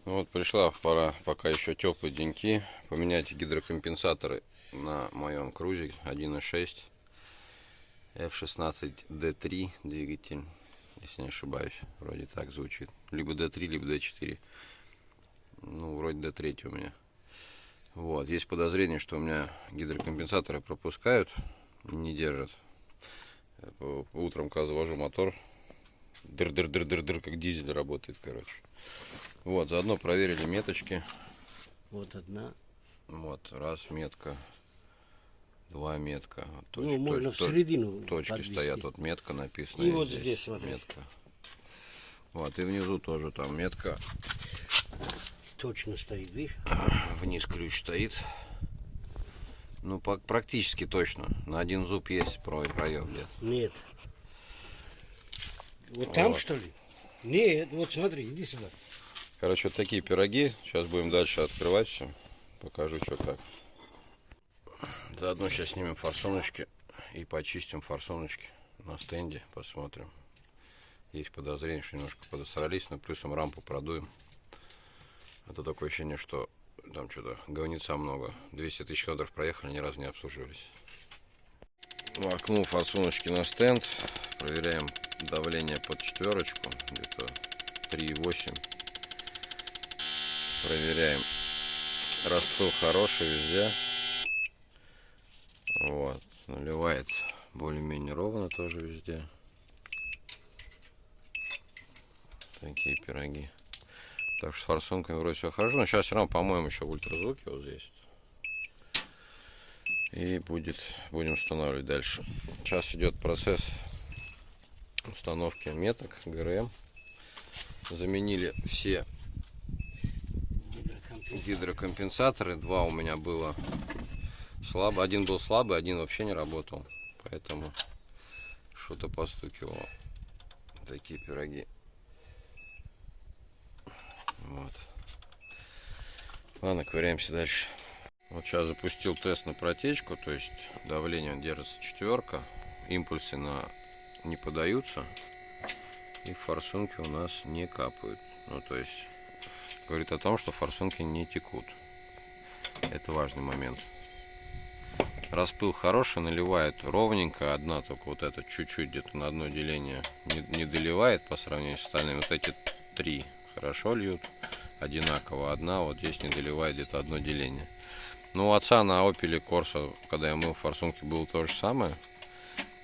Вот пришла пора, пока еще теплые деньки, поменять гидрокомпенсаторы на моем крузе 1.6 F16D3 двигатель, если не ошибаюсь, вроде так звучит, либо D3, либо D4, ну вроде D3 у меня. Вот, есть подозрение, что у меня гидрокомпенсаторы пропускают, не держат. Утром, когда завожу мотор, дыр-дыр-дыр-дыр-дыр, как дизель работает, короче. Вот, заодно проверили меточки. Вот одна. Вот, раз метка, два метка. Ну, можно в середину точки подвести. стоят, вот метка написана. И вот здесь смотри. метка. Вот, и внизу тоже там метка. Точно стоит, видишь? Вниз ключ стоит. Ну, практически точно. На один зуб есть проем где-то. Нет. Вот там, что ли? Нет, вот смотри, иди сюда. Короче, вот такие пироги. Сейчас будем дальше открывать все. Покажу, что как. Заодно сейчас снимем форсуночки и почистим форсуночки на стенде. Посмотрим. Есть подозрение, что немножко подосрались, но плюсом рампу продуем. Это такое ощущение, что там что-то говнеца много. 200 тысяч километров проехали, ни разу не обслуживались. Воткнул форсуночки на стенд. Проверяем давление под четверочку. Где-то 3,8. Проверяем. Распыл хороший везде. Вот. Наливает более-менее ровно тоже везде. Такие пироги. Так что с форсунками вроде все хорошо. Но сейчас все равно помоем еще в ультразвуке вот здесь. И будем устанавливать дальше. Сейчас идет процесс установки меток ГРМ. Заменили все гидрокомпенсаторы. Два у меня было слабо. Один был слабый, один вообще не работал. Поэтому что-то постукивало. Такие пироги. Вот. Ладно, ковыряемся дальше. Вот сейчас запустил тест на протечку, то есть давление держится четверка, импульсы не подаются и форсунки у нас не капают. Ну, то есть говорит о том, что форсунки не текут. Это важный момент. Распыл хороший, наливает ровненько, одна только вот эта чуть-чуть где-то на одно деление не доливает по сравнению с остальными. Вот эти три хорошо льют, одинаково. Одна вот здесь не доливает, где-то одно деление. Ну, у отца на Opel Corsa, когда я мыл форсунки, было то же самое.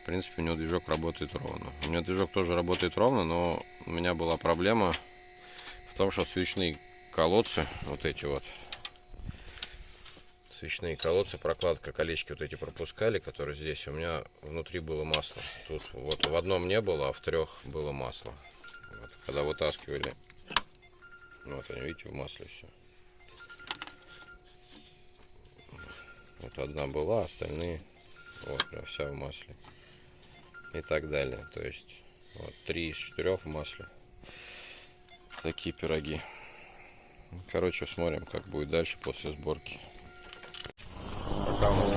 В принципе, у него движок работает ровно. У меня движок тоже работает ровно, но у меня была проблема в том, что свечные колодцы, вот эти вот, свечные колодцы, прокладка, колечки вот эти пропускали, которые здесь, у меня внутри было масло. Тут вот в одном не было, а в трех было масло. Вот, когда вытаскивали, вот они, видите, в масле все. Вот одна была, остальные вот прям вся в масле. И так далее. То есть вот 3 из 4 в масле. Такие пироги. Короче, смотрим, как будет дальше после сборки. Пока у нас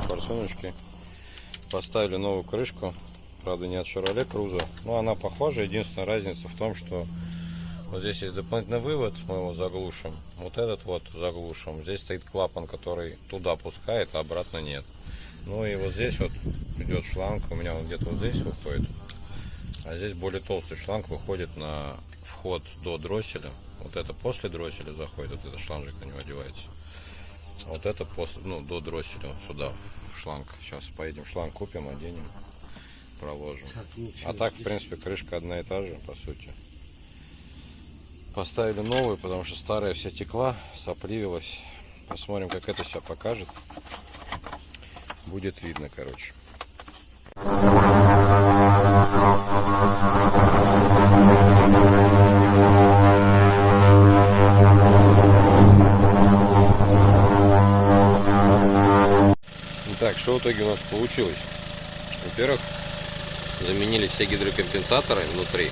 форсуночки. Поставили новую крышку. Правда, не от Chevrolet Cruze. Но она похожа. Единственная разница в том, что вот здесь есть дополнительный вывод, мы его заглушим. Вот этот вот заглушим. Здесь стоит клапан, который туда пускает, а обратно нет. Ну и вот здесь вот идет шланг. У меня он где-то вот здесь выходит. А здесь более толстый шланг выходит на вход до дросселя. Вот это после дросселя заходит, вот этот шланжик на него одевается. А вот это после, ну, до дросселя сюда в шланг. Сейчас поедем шланг купим, оденем, проложим. А так, в принципе, крышка одна и та же, по сути. Поставили новую, потому что старая вся текла, сопливилась. Посмотрим, как это себя покажет. Будет видно, короче. Итак, что в итоге у нас получилось? Во-первых, заменили все гидрокомпенсаторы внутри.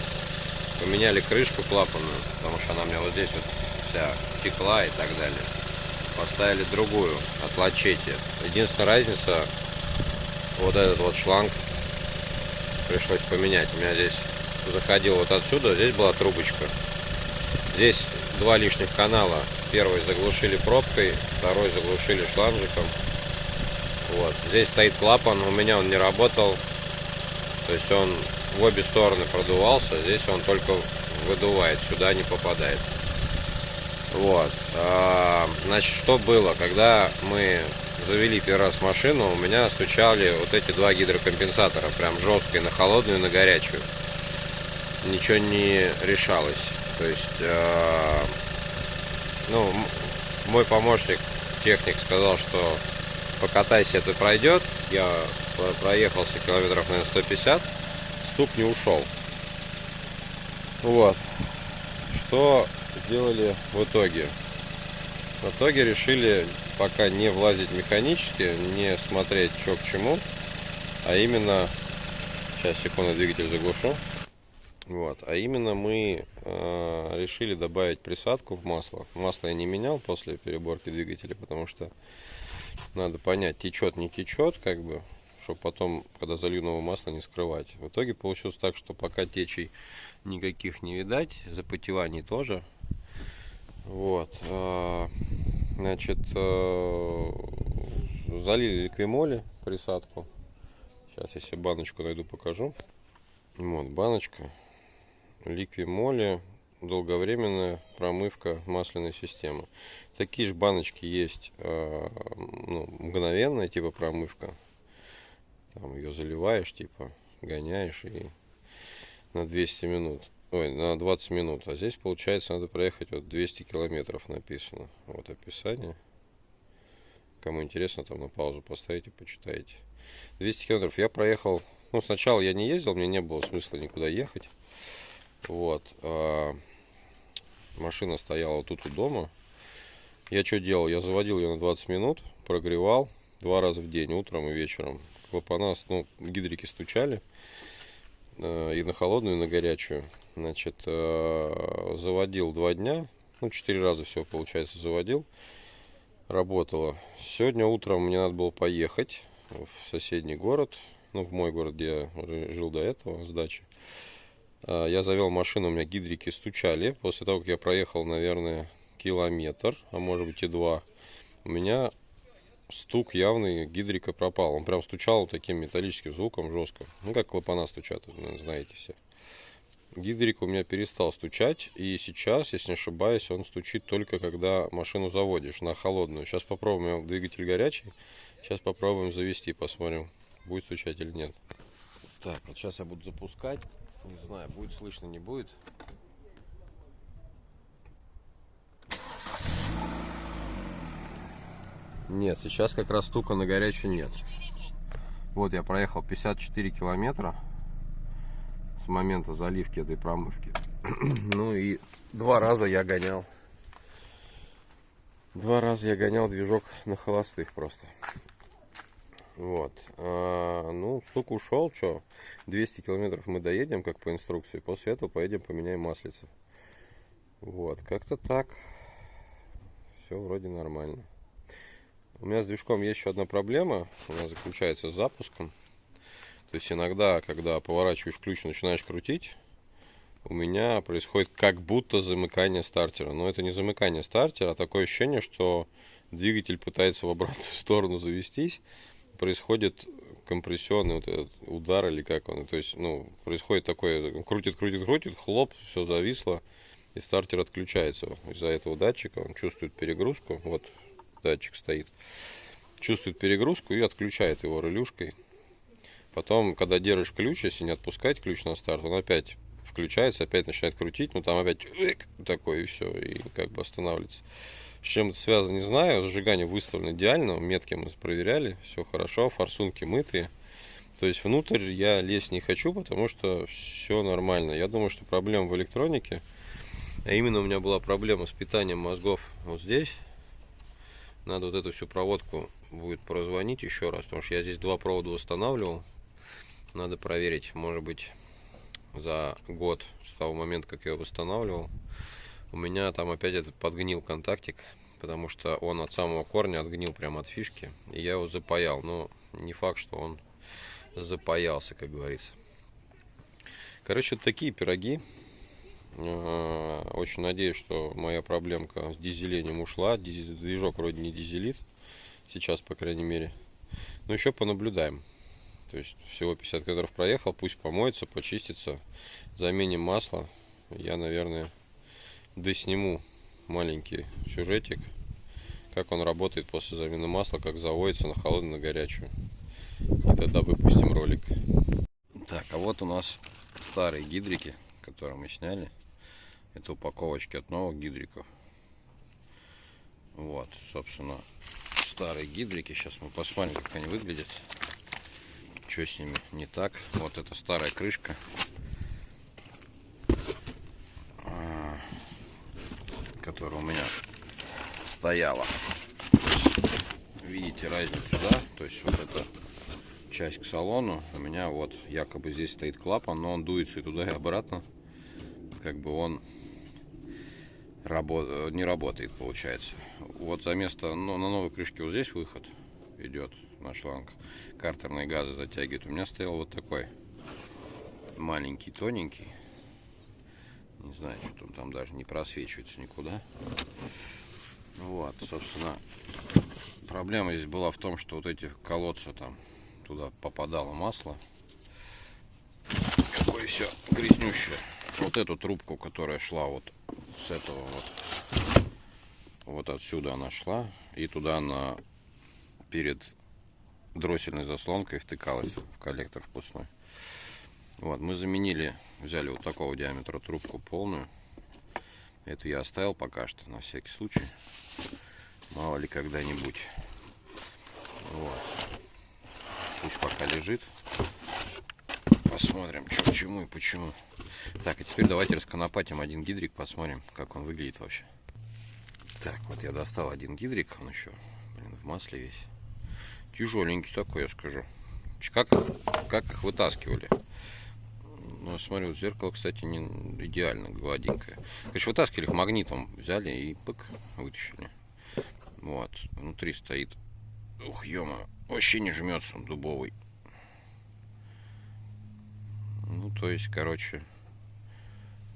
Поменяли крышку клапанную, потому что она у меня вот здесь вот вся текла и так далее. Поставили другую от Лачетти. Единственная разница, вот этот вот шланг пришлось поменять. У меня здесь заходил вот отсюда, здесь была трубочка. Здесь два лишних канала. Первый заглушили пробкой, второй заглушили шланжиком. Вот. Здесь стоит клапан, у меня он не работал. То есть он в обе стороны продувался, здесь он только выдувает, сюда не попадает. Вот. Значит, что было? Когда мы завели первый раз машину, у меня стучали вот эти два гидрокомпенсатора. Прям жестко и на холодную, и на горячую. Ничего не решалось. То есть, ну, мой помощник, техник, сказал, что покатайся, это пройдет. Я проехался километров, наверное, 150. Стук не ушел. Вот. Что сделали в итоге? В итоге решили пока не влазить механически, не смотреть, что к чему, а именно... Сейчас, секунду, двигатель заглушу. Вот. А именно мы решили добавить присадку в масло. Масло я не менял после переборки двигателя, потому что надо понять, течет, не течет, как бы, чтобы потом, когда залью новое масло, не скрывать. В итоге получилось так, что пока течей никаких не видать, запотеваний тоже. Вот. Значит, залили ликвимоли присадку. Сейчас, если баночку найду, покажу. Вот, баночка. Ликвимоли, долговременная промывка масляной системы. Такие же баночки есть, ну, мгновенная, типа промывка. Там ее заливаешь, типа, гоняешь и на 200 минут. Ой, на 20 минут. А здесь, получается, надо проехать вот 200 километров написано. Вот описание. Кому интересно, там на паузу поставите, почитайте. 200 километров я проехал. Ну, сначала я не ездил, мне не было смысла никуда ехать. Вот. Машина стояла вот тут у дома. Я что делал? Я заводил ее на 20 минут, прогревал 2 раза в день, утром и вечером. Клапана, ну, гидрики стучали. И на холодную, и на горячую. Значит, заводил 2 дня. Ну, 4 раза всего, получается, заводил. Работало. Сегодня утром мне надо было поехать в соседний город. Ну, в мой город, где я жил до этого, с дачи. Я завел машину, у меня гидрики стучали. После того, как я проехал, наверное, километр, а может быть и 2, у меня стук явный, гидрика пропал. Он прям стучал таким металлическим звуком жестко. Ну, как клапана стучат, знаете все. Гидрик у меня перестал стучать. И сейчас, если не ошибаюсь, он стучит только когда машину заводишь на холодную. Сейчас попробуем, двигатель горячий. Сейчас попробуем завести, посмотрим, будет стучать или нет. Так, вот сейчас я буду запускать. Не знаю, будет слышно, не будет. Нет, сейчас как раз стука на горячую нет. Вот я проехал 54 километра с момента заливки этой промывки. Ну и 2 раза я гонял. 2 раза я гонял движок на холостых просто. Вот. Ну, стук ушел, что? 200 километров мы доедем, как по инструкции. После этого поедем поменяем маслица. Вот, как-то так. Все вроде нормально. У меня с движком есть еще одна проблема. Она заключается с запуском. То есть иногда, когда поворачиваешь ключ, начинаешь крутить, у меня происходит как будто замыкание стартера. Но это не замыкание стартера, а такое ощущение, что двигатель пытается в обратную сторону завестись. Происходит компрессионный вот этот удар или как он. То есть, ну, происходит такое, крутит, хлоп, все зависло, и стартер отключается. Из-за этого датчика он чувствует перегрузку. Вот датчик стоит. Чувствует перегрузку и отключает его релюшкой. Потом, когда держишь ключ, если не отпускать ключ на старт, он опять включается, опять начинает крутить, ну там опять такое и все, и как бы останавливается. С чем это связано, не знаю. Зажигание выставлено идеально, метки мы проверяли, все хорошо, форсунки мытые. То есть внутрь я лезть не хочу, потому что все нормально. Я думаю, что проблема в электронике. А именно у меня была проблема с питанием мозгов вот здесь. Надо вот эту всю проводку будет прозвонить еще раз, потому что я здесь 2 провода устанавливал. Надо проверить, может быть, за год с того момента, как я его восстанавливал, у меня там опять этот подгнил контактик, потому что он от самого корня отгнил прямо от фишки, и я его запаял. Но не факт, что он запаялся, как говорится. Короче, вот такие пироги. Очень надеюсь, что моя проблемка с дизелением ушла. Движок вроде не дизелит. Сейчас, по крайней мере. Но еще понаблюдаем. То есть всего 50 километров проехал. Пусть помоется, почистится. Заменим масло. Я, наверное, досниму маленький сюжетик. Как он работает после замены масла. Как заводится на холодную, на горячую. И тогда выпустим ролик. Так, а вот у нас старые гидрики, которые мы сняли. Это упаковочки от новых гидриков. Вот, собственно, старые гидрики. Сейчас мы посмотрим, как они выглядят. Что с ними не так. Вот это старая крышка. Которая у меня стояла. Видите разницу, да? То есть вот эта часть к салону. У меня вот якобы здесь стоит клапан, но он дуется и туда, и обратно. Как бы он не работает, получается. Вот за место, ну, на новой крышке вот здесь выход идет на шланг. Картерные газы затягивает. У меня стоял вот такой маленький, тоненький. Не знаю, что там даже не просвечивается никуда. Вот, собственно, проблема здесь была в том, что вот эти колодцы там, туда попадало масло. Какое все грязнющее. Вот эту трубку, которая шла вот с этого вот отсюда она шла, и туда она перед дроссельной заслонкой втыкалась в коллектор впускной. Вот, мы заменили, взяли вот такого диаметра трубку полную. Эту я оставил пока что, на всякий случай. Мало ли когда-нибудь. Вот. Пусть пока лежит. Посмотрим, что к чему и почему. Так, и теперь давайте расконопатим один гидрик, посмотрим, как он выглядит вообще. Так, вот я достал один гидрик, он еще, блин, в масле весь. Тяжеленький такой, я скажу. Как их вытаскивали? Ну, смотрю, вот зеркало, кстати, не идеально гладенькое. Конечно, вытаскивали их магнитом, взяли и пык, вытащили. Вот, внутри стоит. Ух, ё-моё, вообще не жмется, он дубовый. Ну, то есть, короче,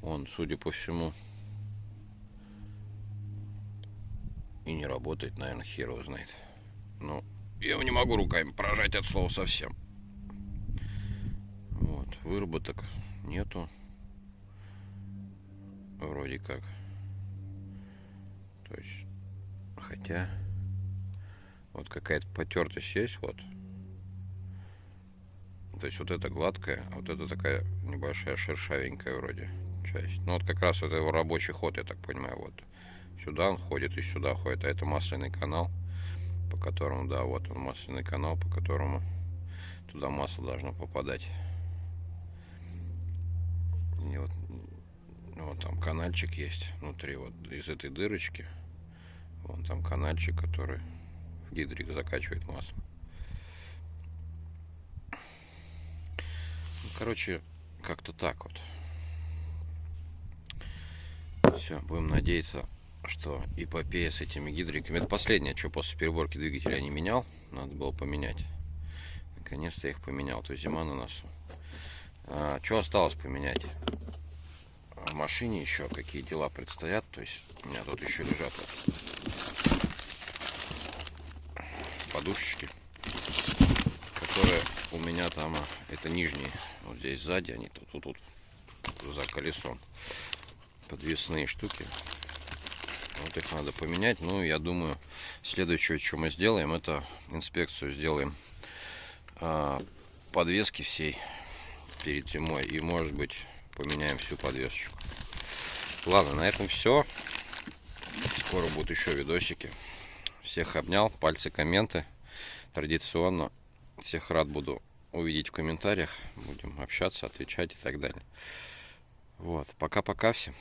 он, судя по всему, и не работает, наверное, хер его знает. Ну, я его не могу руками прожать от слова совсем. Вот, выработок нету. Вроде как. То есть, хотя, вот какая-то потертость есть, вот. То есть вот это гладкая, а вот это такая небольшая шершавенькая вроде часть. Ну вот как раз вот его рабочий ход, я так понимаю, вот. Сюда он ходит и сюда ходит, а это масляный канал, по которому, да, вот он масляный канал, по которому туда масло должно попадать. И вот там канальчик есть внутри, вот из этой дырочки. Вон там канальчик, который в гидрик закачивает масло. Короче, как-то так вот. Все, будем надеяться, что эпопея с этими гидриками. Это последнее, что после переборки двигателя я не менял. Надо было поменять. Наконец-то я их поменял. То есть зима на носу. Что осталось поменять? В машине еще какие дела предстоят. То есть у меня тут еще лежат подушечки, которые у меня там, это нижние, вот здесь сзади, они тут за колесом, подвесные штуки. Вот их надо поменять. Ну, я думаю, следующее, что мы сделаем, это инспекцию сделаем подвески всей перед зимой, и, может быть, поменяем всю подвесочку. Ладно, на этом все. Скоро будут еще видосики. Всех обнял, пальцы, комменты. Традиционно всех рад буду увидеть в комментариях. Будем общаться, отвечать и так далее. Вот, пока-пока всем.